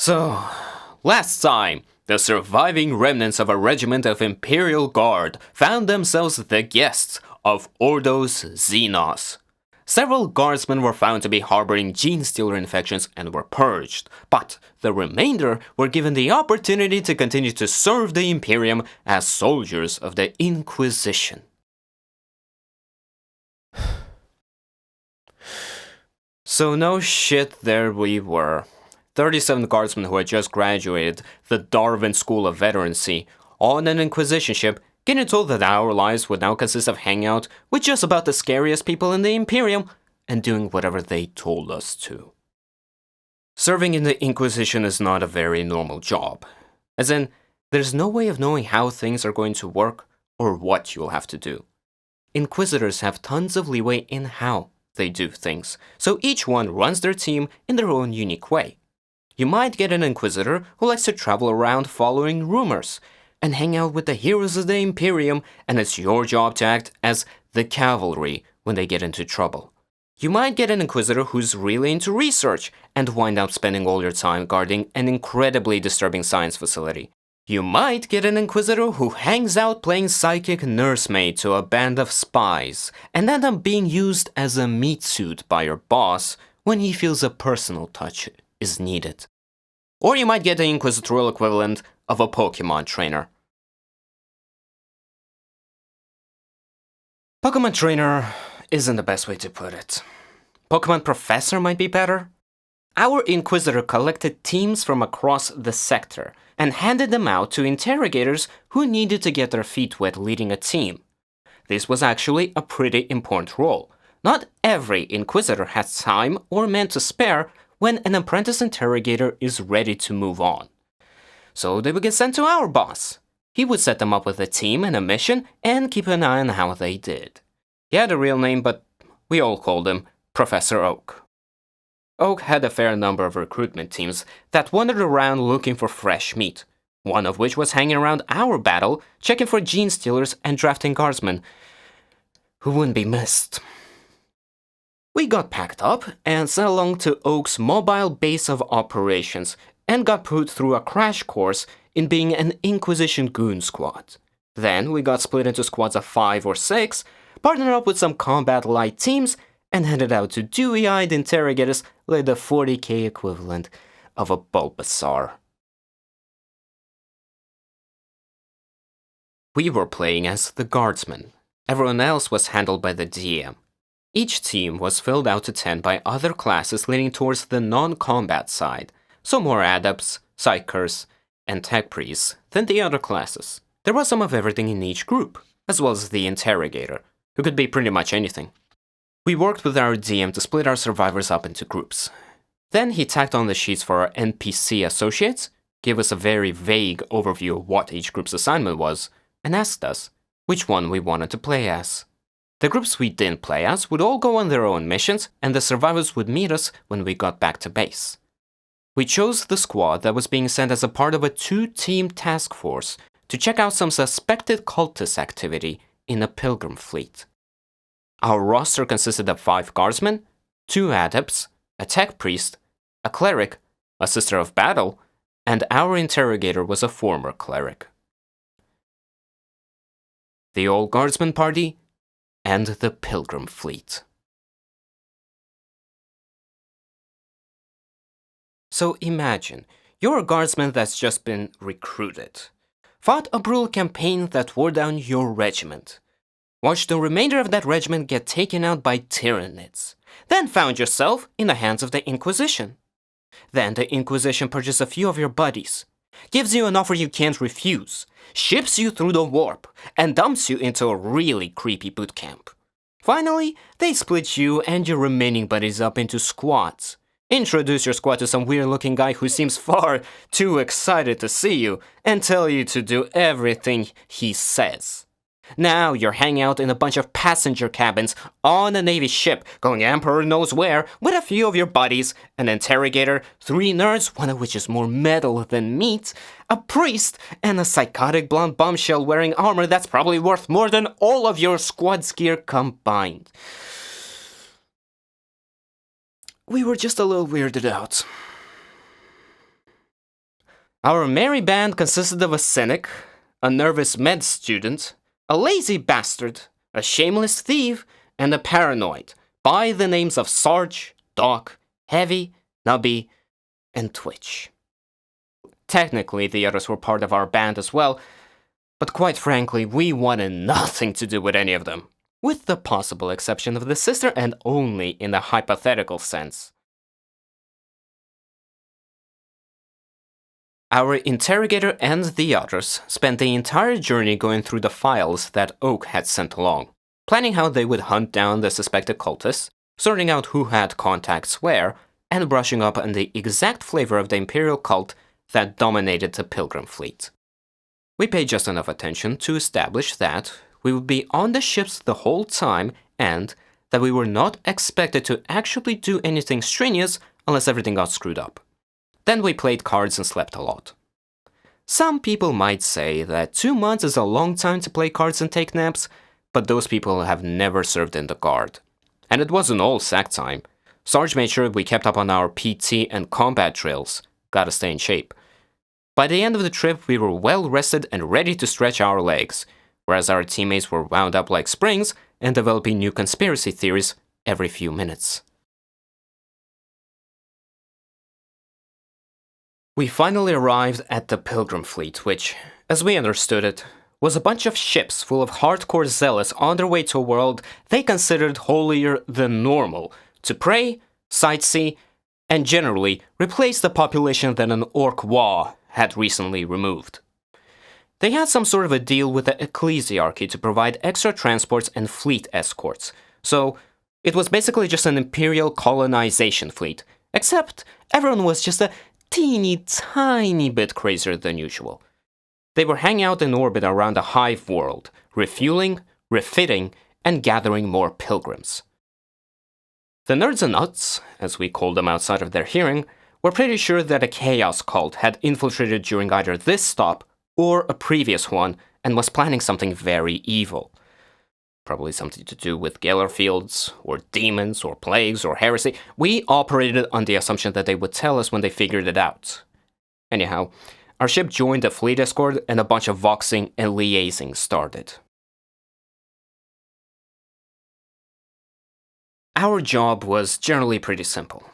So, last time, the surviving remnants of a regiment of Imperial Guard found themselves the guests of Ordos Xenos. Several guardsmen were found to be harboring gene-stealer infections and were purged, but the remainder were given the opportunity to continue to serve the Imperium as soldiers of the Inquisition. So no shit, there we were. 37 guardsmen who had just graduated the Darwin School of Veterancy on an Inquisition ship, getting told that our lives would now consist of hanging out with just about the scariest people in the Imperium and doing whatever they told us to. Serving in the Inquisition is not a very normal job. As in, there's no way of knowing how things are going to work or what you'll have to do. Inquisitors have tons of leeway in how they do things, so each one runs their team in their own unique way. You might get an Inquisitor who likes to travel around following rumors and hang out with the heroes of the Imperium, and it's your job to act as the cavalry when they get into trouble. You might get an Inquisitor who's really into research and wind up spending all your time guarding an incredibly disturbing science facility. You might get an Inquisitor who hangs out playing psychic nursemaid to a band of spies and end up being used as a meat suit by your boss when he feels a personal touch is needed. Or you might get the inquisitorial equivalent of a Pokemon trainer. Pokemon trainer isn't the best way to put it. Pokemon professor might be better. Our Inquisitor collected teams from across the sector and handed them out to interrogators who needed to get their feet wet leading a team. This was actually a pretty important role. Not every Inquisitor has time or men to spare when an apprentice interrogator is ready to move on. So they would get sent to our boss. He would set them up with a team and a mission and keep an eye on how they did. He had a real name, but we all called him Professor Oak. Oak had a fair number of recruitment teams that wandered around looking for fresh meat, one of which was hanging around our battle, checking for gene stealers and drafting guardsmen who wouldn't be missed. We got packed up and sent along to Oak's mobile base of operations and got put through a crash course in being an Inquisition goon squad. Then we got split into squads of 5 or 6, partnered up with some combat light teams, and headed out to dewy-eyed interrogators like the 40k equivalent of a Bulbasaur. We were playing as the Guardsmen. Everyone else was handled by the DM. Each team was filled out to 10 by other classes leaning towards the non-combat side, so more adepts, psychers, and tech priests than the other classes. There was some of everything in each group, as well as the interrogator, who could be pretty much anything. We worked with our DM to split our survivors up into groups. Then he tacked on the sheets for our NPC associates, gave us a very vague overview of what each group's assignment was, and asked us which one we wanted to play as. The groups we didn't play as would all go on their own missions, and the survivors would meet us when we got back to base. We chose the squad that was being sent as a part of a 2-team task force to check out some suspected cultist activity in a Pilgrim fleet. Our roster consisted of 5 guardsmen, 2 adepts, a tech priest, a cleric, a sister of battle, and our interrogator was a former cleric. The old guardsman party and the Pilgrim fleet. So imagine, you're a guardsman that's just been recruited, fought a brutal campaign that wore down your regiment, watched the remainder of that regiment get taken out by Tyranids, then found yourself in the hands of the Inquisition. Then the Inquisition purges a few of your buddies, gives you an offer you can't refuse, ships you through the warp, and dumps you into a really creepy boot camp. Finally, they split you and your remaining buddies up into squads, introduce your squad to some weird-looking guy who seems far too excited to see you, and tell you to do everything he says. Now you're hanging out in a bunch of passenger cabins on a Navy ship, going Emperor knows where, with a few of your buddies, an interrogator, 3 nerds, one of which is more metal than meat, a priest, and a psychotic blonde bombshell wearing armor that's probably worth more than all of your squad's gear combined. We were just a little weirded out. Our merry band consisted of a cynic, a nervous med student, a lazy bastard, a shameless thief, and a paranoid, by the names of Sarge, Doc, Heavy, Nubby, and Twitch. Technically, the others were part of our band as well, but quite frankly, we wanted nothing to do with any of them, with the possible exception of the sister and only in the hypothetical sense. Our interrogator and the others spent the entire journey going through the files that Oak had sent along, planning how they would hunt down the suspected cultists, sorting out who had contacts where, and brushing up on the exact flavor of the Imperial cult that dominated the Pilgrim fleet. We paid just enough attention to establish that we would be on the ships the whole time and that we were not expected to actually do anything strenuous unless everything got screwed up. Then we played cards and slept a lot. Some people might say that 2 months is a long time to play cards and take naps, but those people have never served in the Guard. And it wasn't all sack time. Sarge made sure we kept up on our PT and combat drills. Gotta stay in shape. By the end of the trip, we were well rested and ready to stretch our legs, whereas our teammates were wound up like springs and developing new conspiracy theories every few minutes. We finally arrived at the Pilgrim fleet, which, as we understood it, was a bunch of ships full of hardcore zealots on their way to a world they considered holier than normal, to pray, sightsee, and generally replace the population that an orc Wa had recently removed. They had some sort of a deal with the ecclesiarchy to provide extra transports and fleet escorts, so it was basically just an imperial colonization fleet, except everyone was just a teeny tiny bit crazier than usual. They were hanging out in orbit around the hive world, refueling, refitting, and gathering more pilgrims. The nerds and nuts, as we called them outside of their hearing, were pretty sure that a chaos cult had infiltrated during either this stop or a previous one and was planning something very evil. Probably something to do with Geller fields, or demons, or plagues, or heresy. We operated on the assumption that they would tell us when they figured it out. Anyhow, our ship joined a fleet escort and a bunch of voxing and liaising started. Our job was generally pretty simple.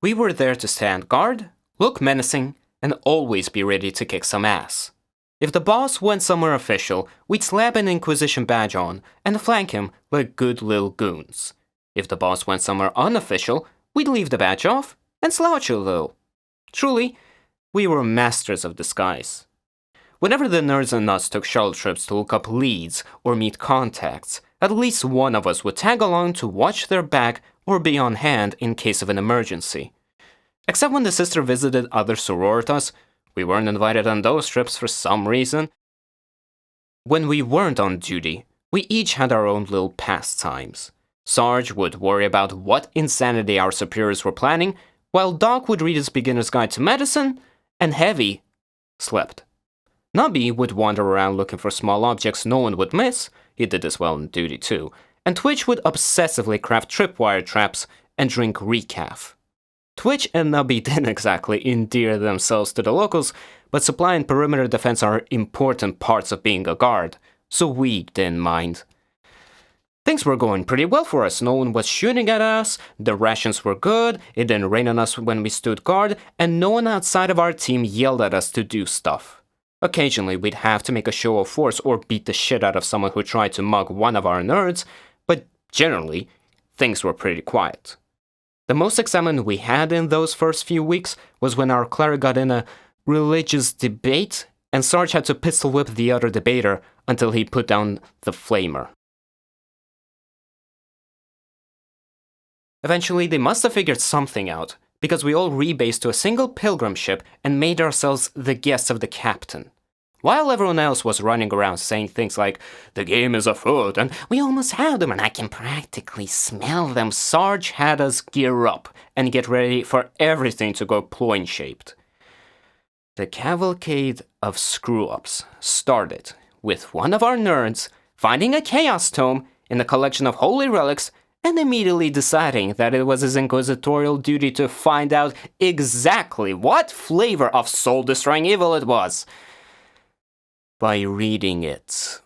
We were there to stand guard, look menacing, and always be ready to kick some ass. If the boss went somewhere official, we'd slap an Inquisition badge on and flank him like good little goons. If the boss went somewhere unofficial, we'd leave the badge off and slouch a little. Truly, we were masters of disguise. Whenever the nerds and nuts took shuttle trips to look up leads or meet contacts, at least one of us would tag along to watch their back or be on hand in case of an emergency. Except when the sister visited other sororitas, we weren't invited on those trips for some reason. When we weren't on duty, we each had our own little pastimes. Sarge would worry about what insanity our superiors were planning, while Doc would read his beginner's guide to medicine, and Heavy slept. Nubby would wander around looking for small objects no one would miss, he did this well on duty too, and Twitch would obsessively craft tripwire traps and drink recaf. Twitch and Nubby didn't exactly endear themselves to the locals, but supply and perimeter defense are important parts of being a guard, so we didn't mind. Things were going pretty well for us, no one was shooting at us, the rations were good, it didn't rain on us when we stood guard, and no one outside of our team yelled at us to do stuff. Occasionally we'd have to make a show of force or beat the shit out of someone who tried to mug one of our nerds, but generally, things were pretty quiet. The most excitement we had in those first few weeks was when our cleric got in a religious debate and Sarge had to pistol whip the other debater until he put down the flamer. Eventually, they must have figured something out, because we all rebased to a single pilgrim ship and made ourselves the guests of the captain. While everyone else was running around saying things like, "The game is afoot," and "We almost have them and I can practically smell them," Sarge had us gear up and get ready for everything to go ploin-shaped. The cavalcade of screw-ups started with one of our nerds finding a chaos tome in a collection of holy relics and immediately deciding that it was his inquisitorial duty to find out exactly what flavor of soul-destroying evil it was by reading it.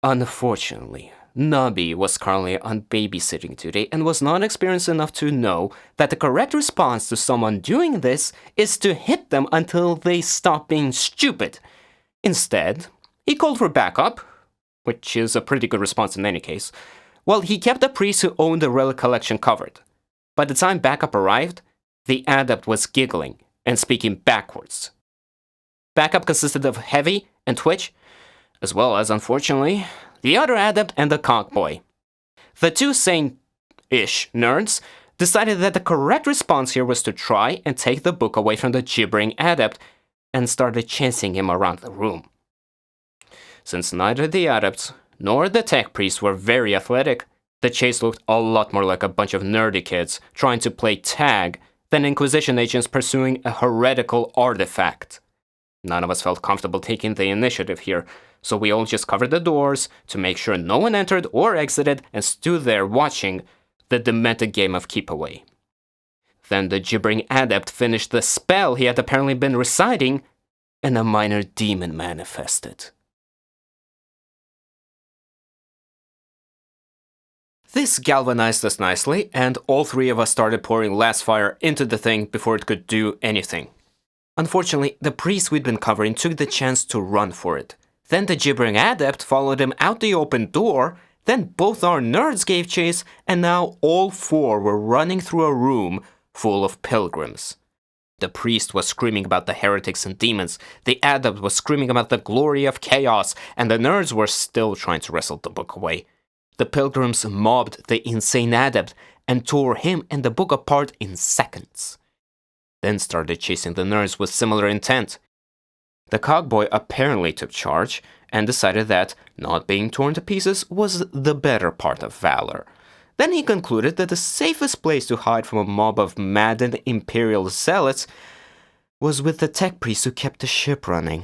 Unfortunately, Nubby was currently on babysitting duty and was not experienced enough to know that the correct response to someone doing this is to hit them until they stop being stupid. Instead, he called for backup, which is a pretty good response in any case, while he kept the priest who owned the relic collection covered. By the time backup arrived, the adept was giggling and speaking backwards. Backup consisted of Heavy and Twitch, as well as, unfortunately, the other adept and the cockboy. The two sane-ish nerds decided that the correct response here was to try and take the book away from the gibbering adept and started chasing him around the room. Since neither the adepts nor the tech priest were very athletic, the chase looked a lot more like a bunch of nerdy kids trying to play tag than Inquisition agents pursuing a heretical artifact. None of us felt comfortable taking the initiative here, so we all just covered the doors to make sure no one entered or exited and stood there watching the demented game of keep away. Then the gibbering adept finished the spell he had apparently been reciting, and a minor demon manifested. This galvanized us nicely, and all three of us started pouring last fire into the thing before it could do anything. Unfortunately, the priest we'd been covering took the chance to run for it. Then the gibbering adept followed him out the open door, then both our nerds gave chase, and now all four were running through a room full of pilgrims. The priest was screaming about the heretics and demons, the adept was screaming about the glory of chaos, and the nerds were still trying to wrestle the book away. The pilgrims mobbed the insane adept and tore him and the book apart in seconds. Then started chasing the nerds with similar intent. The cogboy apparently took charge and decided that not being torn to pieces was the better part of valor. Then he concluded that the safest place to hide from a mob of maddened imperial zealots was with the tech priest who kept the ship running.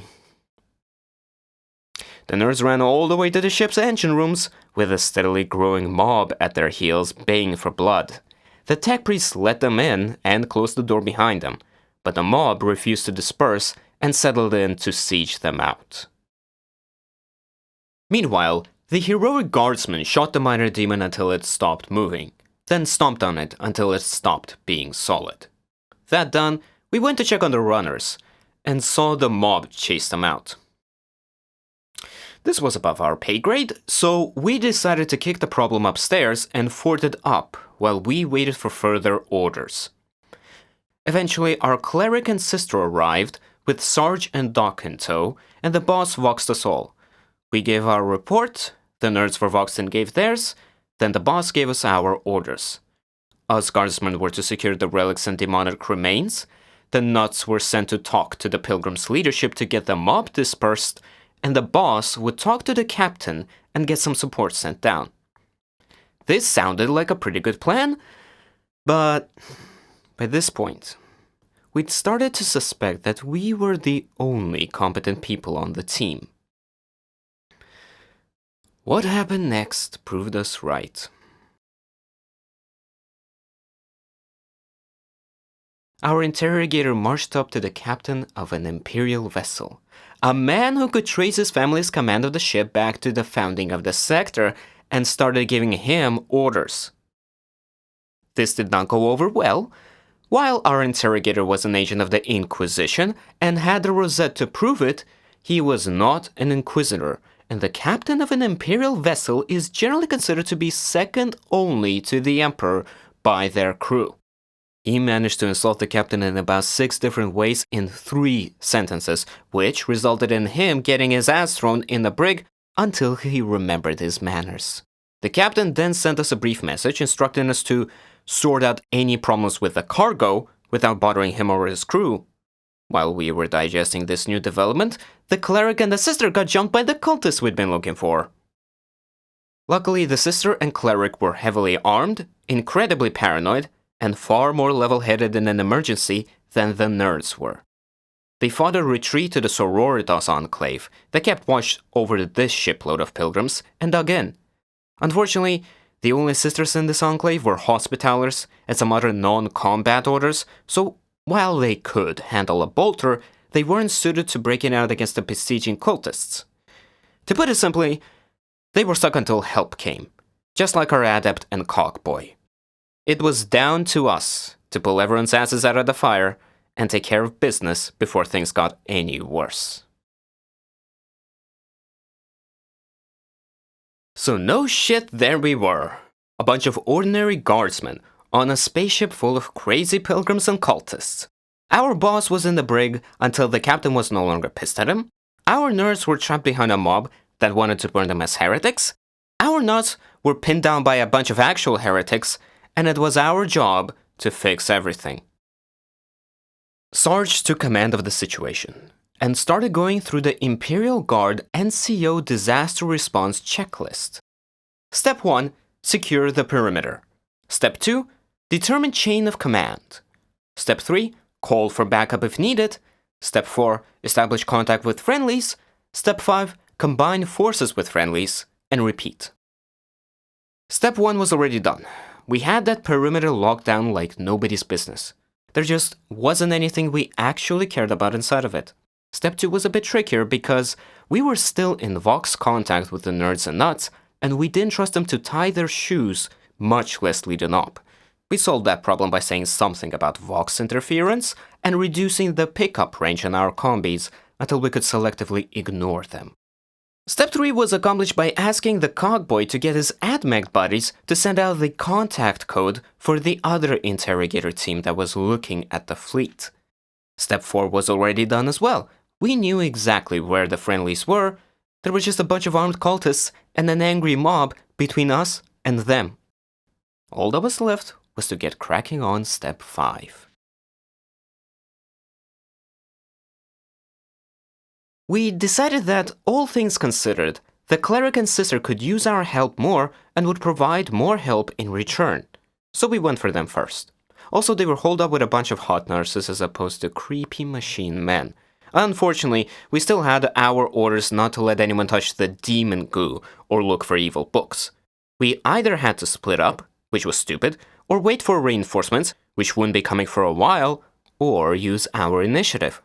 The nerds ran all the way to the ship's engine rooms, with a steadily growing mob at their heels baying for blood. The tech priest let them in and closed the door behind them, but the mob refused to disperse and settled in to siege them out. Meanwhile, the heroic guardsmen shot the minor demon until it stopped moving, then stomped on it until it stopped being solid. That done, we went to check on the runners, and saw the mob chase them out. This was above our pay grade, so we decided to kick the problem upstairs and fort it up while we waited for further orders. Eventually, our cleric and sister arrived, with Sarge and Doc in tow, and the boss voxed us all. We gave our report, the nerds for Voxton gave theirs, then the boss gave us our orders. Us guardsmen were to secure the relics and demonic remains, the nuts were sent to talk to the Pilgrims' leadership to get the mob dispersed, and the boss would talk to the captain and get some support sent down. This sounded like a pretty good plan, but by this point, we'd started to suspect that we were the only competent people on the team. What happened next proved us right. Our interrogator marched up to the captain of an imperial vessel, a man who could trace his family's command of the ship back to the founding of the sector, and started giving him orders. This did not go over well. While our interrogator was an agent of the Inquisition and had the rosette to prove it, he was not an inquisitor, and the captain of an imperial vessel is generally considered to be second only to the emperor by their crew. He managed to insult the captain in about 6 different ways in 3 sentences, which resulted in him getting his ass thrown in the brig until he remembered his manners. The captain then sent us a brief message instructing us to sort out any problems with the cargo without bothering him or his crew. While we were digesting this new development, the cleric and the sister got jumped by the cultists we'd been looking for. Luckily, the sister and cleric were heavily armed, incredibly paranoid, and far more level-headed in an emergency than the nerds were. They fought a retreat to the Sororitas enclave that kept watch over this shipload of pilgrims and dug in. Unfortunately, The only sisters in this enclave were Hospitallers and some other non-combat orders, so while they could handle a bolter, they weren't suited to breaking out against the besieging cultists. To put it simply, they were stuck until help came, just like our adept and cockboy. It was down to us to pull everyone's asses out of the fire and take care of business before things got any worse. So no shit, there we were. A bunch of ordinary guardsmen on a spaceship full of crazy pilgrims and cultists. Our boss was in the brig until the captain was no longer pissed at him. Our nerds were trapped behind a mob that wanted to burn them as heretics. Our nuts were pinned down by a bunch of actual heretics, and it was our job to fix everything. Sarge took command of the situation and started going through the Imperial Guard NCO disaster response checklist. Step 1. Secure the perimeter. Step 2. Determine chain of command. Step 3. Call for backup if needed. Step 4. Establish contact with friendlies. Step 5. Combine forces with friendlies. And repeat. Step 1 was already done. We had that perimeter locked down like nobody's business. There just wasn't anything we actually cared about inside of it. Step 2 was a bit trickier because we were still in Vox contact with the nerds and nuts, and we didn't trust them to tie their shoes, much less lead them up. We solved that problem by saying something about Vox interference and reducing the pickup range on our combis until we could selectively ignore them. Step 3 was accomplished by asking the cogboy to get his AdMech buddies to send out the contact code for the other interrogator team that was looking at the fleet. Step 4 was already done as well. We knew exactly where the friendlies were. There was just a bunch of armed cultists and an angry mob between us and them. All that was left was to get cracking on Step 5. We decided that, all things considered, the cleric and sister could use our help more and would provide more help in return. So we went for them first. Also, they were holed up with a bunch of hot nurses as opposed to creepy machine men. Unfortunately, we still had our orders not to let anyone touch the demon goo or look for evil books. We either had to split up, which was stupid, or wait for reinforcements, which wouldn't be coming for a while, or use our initiative.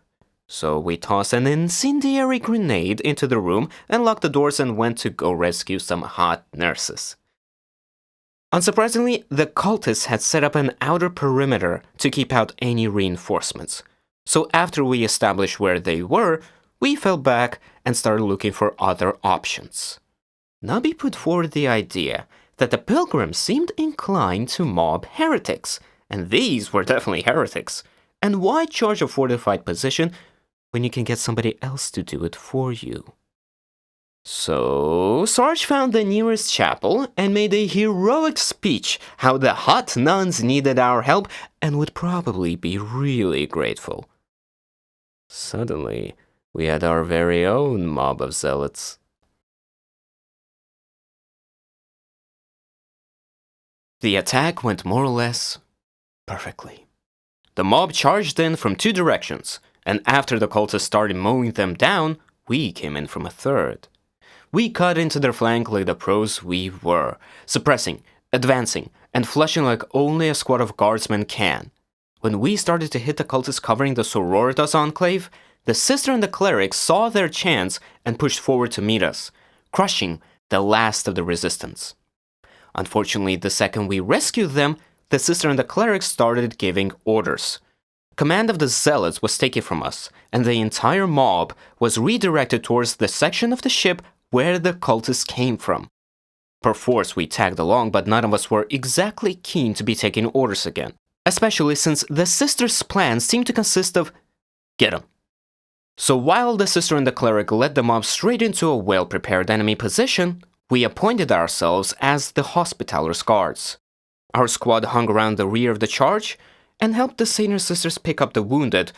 So we tossed an incendiary grenade into the room and locked the doors and went to go rescue some hot nurses. Unsurprisingly, the cultists had set up an outer perimeter to keep out any reinforcements. So after we established where they were, we fell back and started looking for other options. Nubby put forward the idea that the Pilgrims seemed inclined to mob heretics, and these were definitely heretics. And why charge a fortified position when you can get somebody else to do it for you? So Sarge found the nearest chapel and made a heroic speech how the hot nuns needed our help and would probably be really grateful. Suddenly, we had our very own mob of zealots. The attack went more or less perfectly. The mob charged in from 2 directions, and after the cultists started mowing them down, we came in from a third. We cut into their flank like the pros we were, suppressing, advancing, and flushing like only a squad of guardsmen can. When we started to hit the cultists covering the Sororitas enclave, the sister and the cleric saw their chance and pushed forward to meet us, crushing the last of the resistance. Unfortunately, the second we rescued them, the sister and the cleric started giving orders. Command of the zealots was taken from us, and the entire mob was redirected towards the section of the ship where the cultists came from. Perforce we tagged along, but none of us were exactly keen to be taking orders again, especially since the sister's plan seemed to consist of get 'em. So while the sister and the cleric led the mob straight into a well-prepared enemy position, we appointed ourselves as the Hospitallers' guards. Our squad hung around the rear of the charge and helped the Saner sisters pick up the wounded,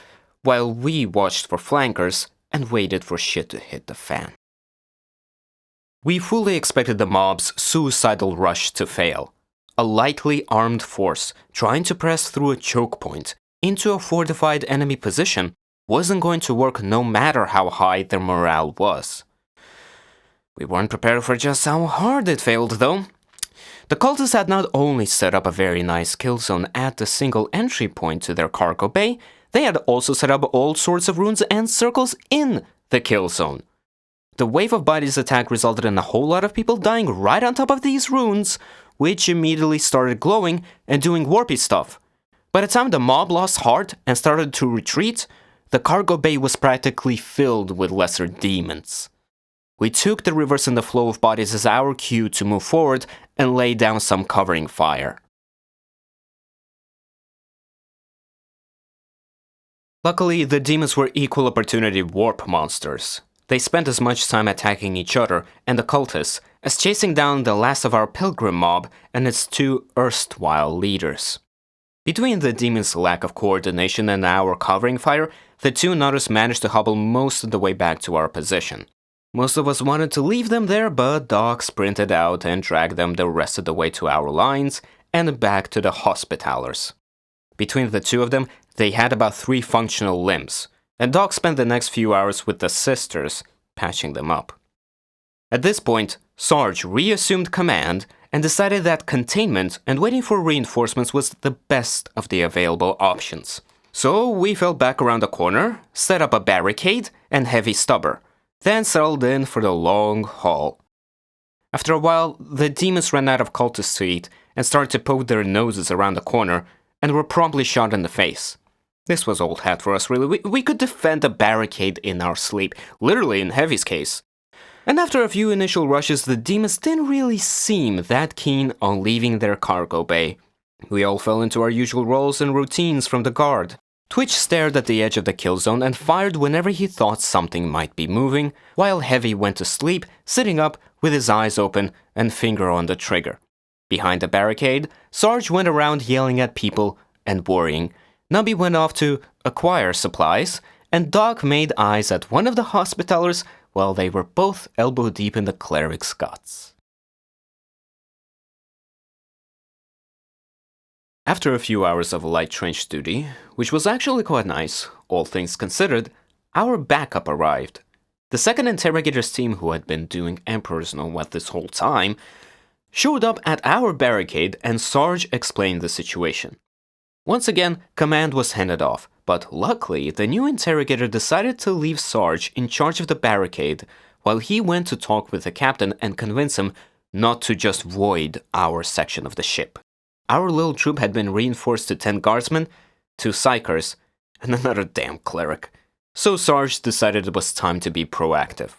while we watched for flankers and waited for shit to hit the fan. We fully expected the mob's suicidal rush to fail. A lightly armed force trying to press through a choke point into a fortified enemy position wasn't going to work no matter how high their morale was. We weren't prepared for just how hard it failed, though. The cultists had not only set up a very nice kill zone at the single entry point to their cargo bay, they had also set up all sorts of runes and circles in the kill zone. The wave of bodies attack resulted in a whole lot of people dying right on top of these runes, which immediately started glowing and doing warpy stuff. By the time the mob lost heart and started to retreat, the cargo bay was practically filled with lesser demons. We took the rivers and the flow of bodies as our cue to move forward and lay down some covering fire. Luckily, the demons were equal opportunity warp monsters. They spent as much time attacking each other and the cultists as chasing down the last of our pilgrim mob and its two erstwhile leaders. Between the demons' lack of coordination and our covering fire, the two Nutters managed to hobble most of the way back to our position. Most of us wanted to leave them there, but Doc sprinted out and dragged them the rest of the way to our lines and back to the Hospitallers. Between the two of them, they had about 3 functional limbs, and Doc spent the next few hours with the sisters, patching them up. At this point, Sarge reassumed command and decided that containment and waiting for reinforcements was the best of the available options. So we fell back around the corner, set up a barricade and heavy stubber, then settled in for the long haul. After a while, the demons ran out of cultists to eat and started to poke their noses around the corner and were promptly shot in the face. This was old hat for us, really. We could defend a barricade in our sleep, literally in Heavy's case. And after a few initial rushes, the demons didn't really seem that keen on leaving their cargo bay. We all fell into our usual roles and routines from the guard. Twitch stared at the edge of the kill zone and fired whenever he thought something might be moving, while Heavy went to sleep, sitting up with his eyes open and finger on the trigger. Behind the barricade, Sarge went around yelling at people and worrying. Nubby went off to acquire supplies, and Doc made eyes at one of the Hospitallers while they were both elbow deep in the cleric's guts. After a few hours of light trench duty, which was actually quite nice, all things considered, our backup arrived. The second interrogator's team, who had been doing Emperor's know what this whole time, showed up at our barricade and Sarge explained the situation. Once again, command was handed off, but luckily the new interrogator decided to leave Sarge in charge of the barricade while he went to talk with the captain and convince him not to just void our section of the ship. Our little troop had been reinforced to 10 guardsmen, 2 psychers, and another damn cleric. So Sarge decided it was time to be proactive.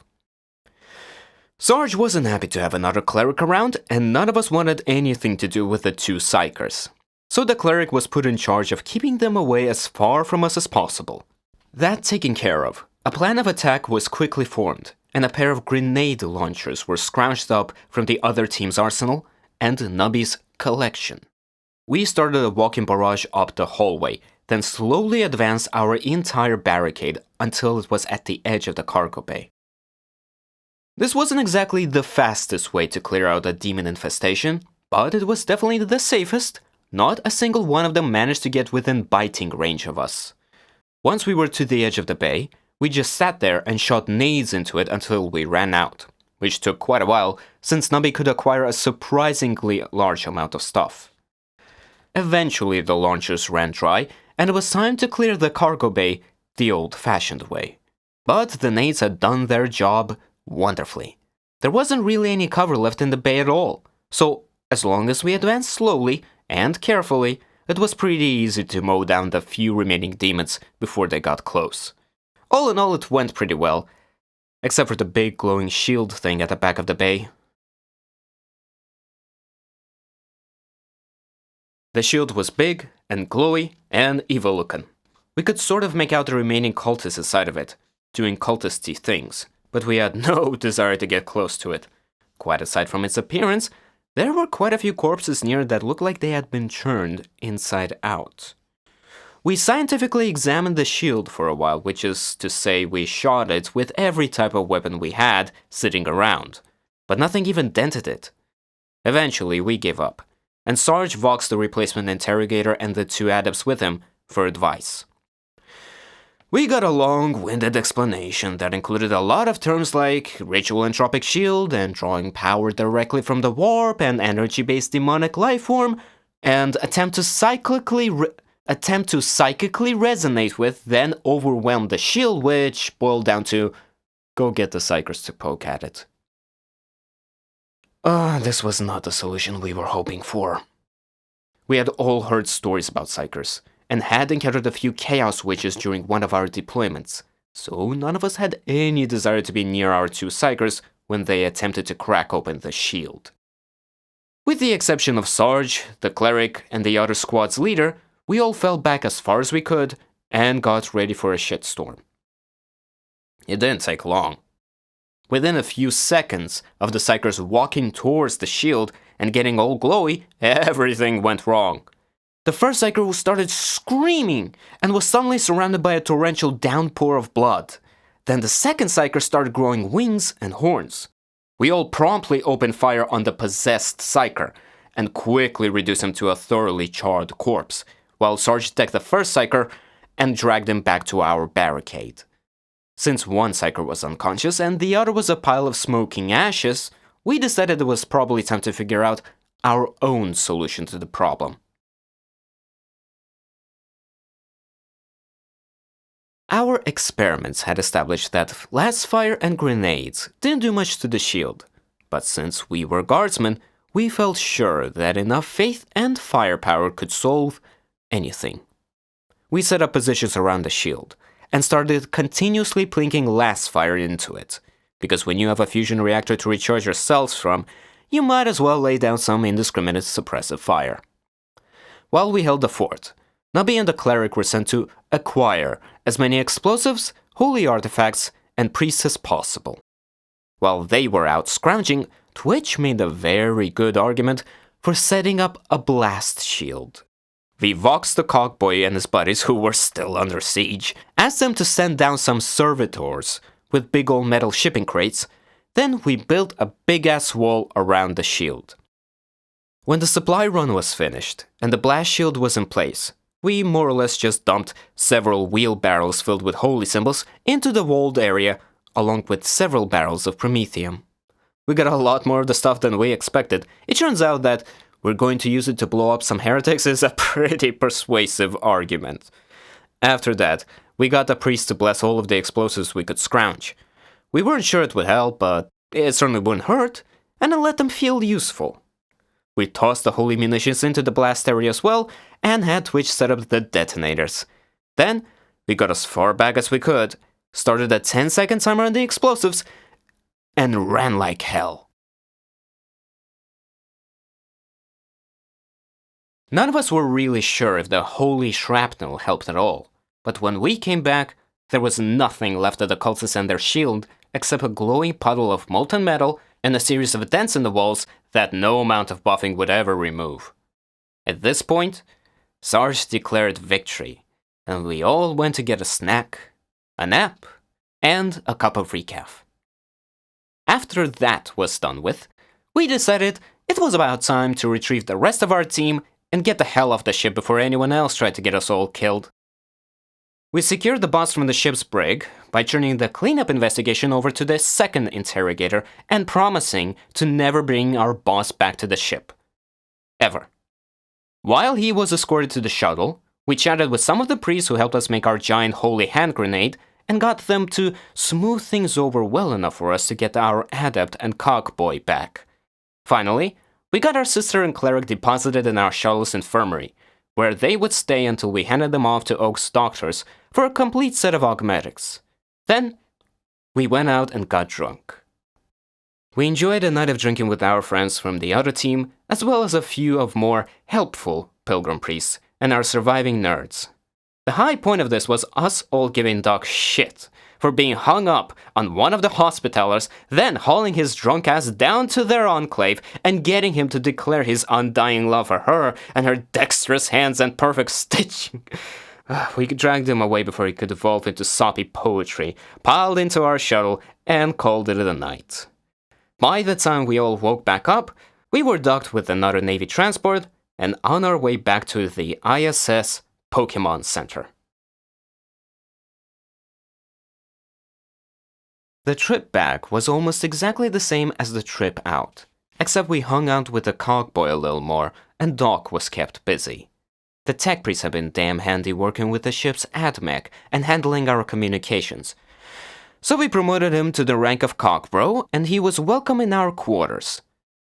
Sarge wasn't happy to have another cleric around, and none of us wanted anything to do with the 2 psychers. So the cleric was put in charge of keeping them away as far from us as possible. That taken care of, a plan of attack was quickly formed, and a pair of grenade launchers were scrounged up from the other team's arsenal and Nubby's collection. We started a walking barrage up the hallway, then slowly advanced our entire barricade until it was at the edge of the cargo bay. This wasn't exactly the fastest way to clear out a demon infestation, but it was definitely the safest. Not a single one of them managed to get within biting range of us. Once we were to the edge of the bay, we just sat there and shot nades into it until we ran out, which took quite a while since Nubby could acquire a surprisingly large amount of stuff. Eventually the launchers ran dry, and it was time to clear the cargo bay the old-fashioned way. But the nades had done their job wonderfully. There wasn't really any cover left in the bay at all, so as long as we advanced slowly and carefully, it was pretty easy to mow down the few remaining demons before they got close. All in all, it went pretty well, except for the big glowing shield thing at the back of the bay. The shield was big and glowy and evil looking. We could sort of make out the remaining cultists inside of it, doing cultisty things, but we had no desire to get close to it. Quite aside from its appearance, there were quite a few corpses near that looked like they had been churned inside out. We scientifically examined the shield for a while, which is to say we shot it with every type of weapon we had sitting around, but nothing even dented it. Eventually, we gave up, and Sarge voxed the replacement interrogator and the 2 adepts with him for advice. We got a long-winded explanation that included a lot of terms like ritual entropic shield and drawing power directly from the warp and energy-based demonic life form, and attempt to psychically resonate with, then overwhelm the shield, which boiled down to go get the psychers to poke at it. This was not the solution we were hoping for. We had all heard stories about psychers, and had encountered a few chaos witches during one of our deployments, so none of us had any desire to be near our two psychers when they attempted to crack open the shield. With the exception of Sarge, the cleric, and the other squad's leader, we all fell back as far as we could and got ready for a shitstorm. It didn't take long. Within a few seconds of the psychers walking towards the shield and getting all glowy, everything went wrong. The first psyker started screaming and was suddenly surrounded by a torrential downpour of blood. Then the second psyker started growing wings and horns. We all promptly opened fire on the possessed psyker and quickly reduced him to a thoroughly charred corpse, while Sarge attacked the first psyker and dragged him back to our barricade. Since one psyker was unconscious and the other was a pile of smoking ashes, we decided it was probably time to figure out our own solution to the problem. Our experiments had established that last fire and grenades didn't do much to the shield, but since we were guardsmen, we felt sure that enough faith and firepower could solve anything. We set up positions around the shield, and started continuously plinking last fire into it, because when you have a fusion reactor to recharge your cells from, you might as well lay down some indiscriminate suppressive fire. While we held the fort, Nubby and the cleric were sent to acquire as many explosives, holy artifacts, and priests as possible. While they were out scrounging, Twitch made a very good argument for setting up a blast shield. Vox the cockboy and his buddies, who were still under siege, asked them to send down some servitors with big old metal shipping crates. Then we built a big-ass wall around the shield. When the supply run was finished and the blast shield was in place, we more or less just dumped several wheelbarrows filled with holy symbols into the walled area, along with several barrels of promethium. We got a lot more of the stuff than we expected. It turns out that we're going to use it to blow up some heretics is a pretty persuasive argument. After that, we got the priest to bless all of the explosives we could scrounge. We weren't sure it would help, but it certainly wouldn't hurt, and it let them feel useful. We tossed the holy munitions into the blast area as well, and had Twitch set up the detonators. Then, we got as far back as we could, started a 10-second timer on the explosives, and ran like hell. None of us were really sure if the holy shrapnel helped at all, but when we came back, there was nothing left of the cultists and their shield except a glowing puddle of molten metal and a series of dents in the walls that no amount of buffing would ever remove. At this point, Sarge declared victory, and we all went to get a snack, a nap, and a cup of recaf. After that was done with, we decided it was about time to retrieve the rest of our team and get the hell off the ship before anyone else tried to get us all killed. We secured the boss from the ship's brig by turning the cleanup investigation over to the second interrogator and promising to never bring our boss back to the ship. Ever. While he was escorted to the shuttle, we chatted with some of the priests who helped us make our giant holy hand grenade and got them to smooth things over well enough for us to get our adept and cockboy back. Finally, we got our sister and cleric deposited in our shuttle's infirmary, where they would stay until we handed them off to Oak's doctors for a complete set of augmetics. Then, we went out and got drunk. We enjoyed a night of drinking with our friends from the other team, as well as a few of more helpful pilgrim priests and our surviving nerds. The high point of this was us all giving Doc shit for being hung up on one of the hospitallers, then hauling his drunk ass down to their enclave and getting him to declare his undying love for her and her dexterous hands and perfect stitching. We dragged him away before he could evolve into soppy poetry, piled into our shuttle, and called it a night. By the time we all woke back up, we were docked with another Navy transport and on our way back to the ISS Pokemon Center. The trip back was almost exactly the same as the trip out, except we hung out with the cogboy a little more, and Doc was kept busy. The tech priests have been damn handy working with the ship's admech and handling our communications. So we promoted him to the rank of cogbro, and he was welcome in our quarters.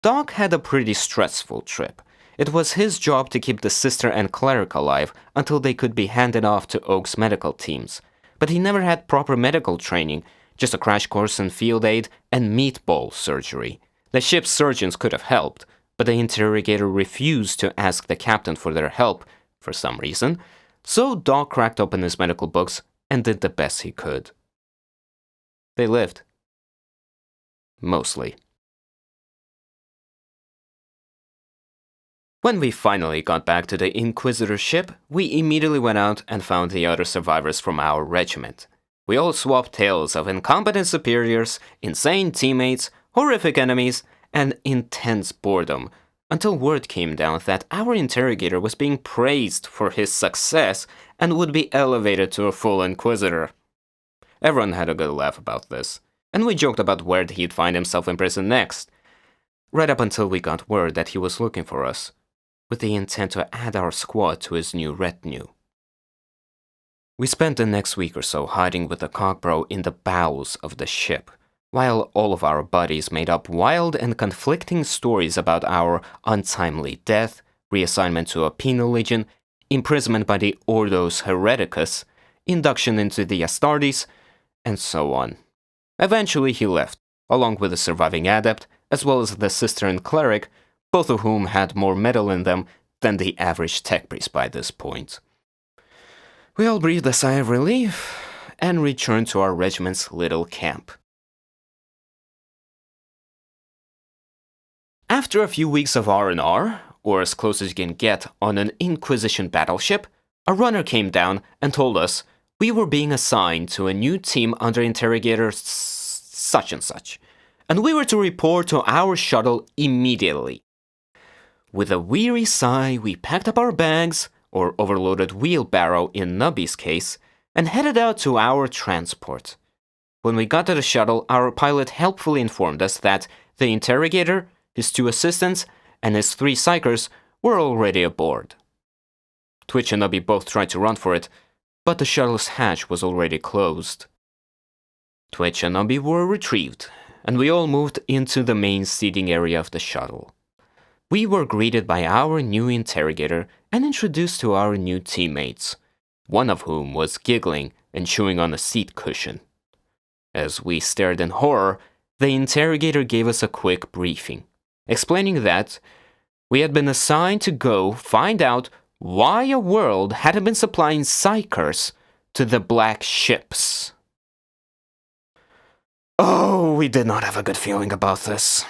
Doc had a pretty stressful trip. It was his job to keep the sister and cleric alive until they could be handed off to Oak's medical teams. But he never had proper medical training, just a crash course in field aid and meatball surgery. The ship's surgeons could have helped, but the interrogator refused to ask the captain for their help, for some reason, so Doc cracked open his medical books and did the best he could. They lived. Mostly. When we finally got back to the Inquisitor ship, we immediately went out and found the other survivors from our regiment. We all swapped tales of incompetent superiors, insane teammates, horrific enemies, and intense boredom, until word came down that our interrogator was being praised for his success and would be elevated to a full Inquisitor. Everyone had a good laugh about this, and we joked about where he'd find himself in prison next, right up until we got word that he was looking for us, with the intent to add our squad to his new retinue. We spent the next week or so hiding with the cogbro in the bowels of the ship, while all of our buddies made up wild and conflicting stories about our untimely death, reassignment to a penal legion, imprisonment by the Ordos Hereticus, induction into the Astartes, and so on. Eventually he left, along with the surviving adept, as well as the sister and cleric, both of whom had more metal in them than the average tech priest by this point. We all breathed a sigh of relief and returned to our regiment's little camp. After a few weeks of R&R, or as close as you can get on an Inquisition battleship, a runner came down and told us we were being assigned to a new team under interrogator such and such, and we were to report to our shuttle immediately. With a weary sigh, we packed up our bags, or overloaded wheelbarrow in Nubby's case, and headed out to our transport. When we got to the shuttle, our pilot helpfully informed us that the interrogator, his 2 assistants, and his 3 psychers were already aboard. Twitch and Nubby both tried to run for it, but the shuttle's hatch was already closed. Twitch and Nubby were retrieved, and we all moved into the main seating area of the shuttle. We were greeted by our new interrogator and introduced to our new teammates, one of whom was giggling and chewing on a seat cushion. As we stared in horror, the interrogator gave us a quick briefing, explaining that we had been assigned to go find out why a world hadn't been supplying psychers to the black ships. Oh, we did not have a good feeling about this.